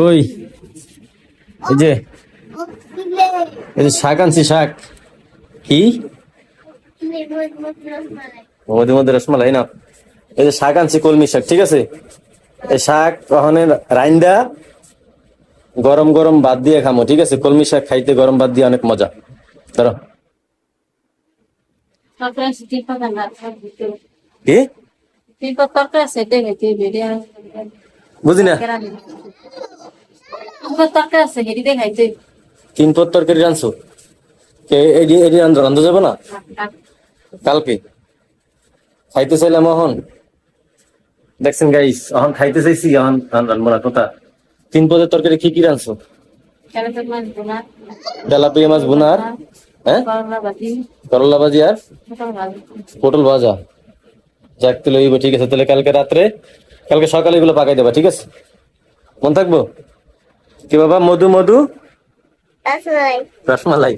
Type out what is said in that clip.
ওই এই যে শাক আনছি, শাক কি মধ্যে মধ্যে রসমালাই না, এই যে শাক আনছি কলমি শাক, ঠিক আছে? এই শাক ওখানে রাইন্দা গরম গরম ভাত দিয়ে খামো, ঠিক আছে? কলমি শাক খাইতে গরম ভাত দিয়ে অনেক মজা। ধরো কি বুঝি না, তিন পদ তরকারি রানছো, এটি রান্ধা যাবে না কালকে? খাইতে চাইলাম এখন, দেখছেন গাইস, এখন খাইতে চাইছি, এখন রানবো না। কথা, তিন পদের তরকারি কি কি রানছো? তেলাপিয়া মাছ ভুনা, আর হ্যাঁ করলা ভাজি আর পটল ভাজা। যাক তাহলে ওই ঠিক আছে, তাহলে কালকে রাত্রে, কালকে সকালে এগুলো পাকাই দেবা, ঠিক আছে? মন থাকবো কি বাবা? মধু মধু রসমালাই।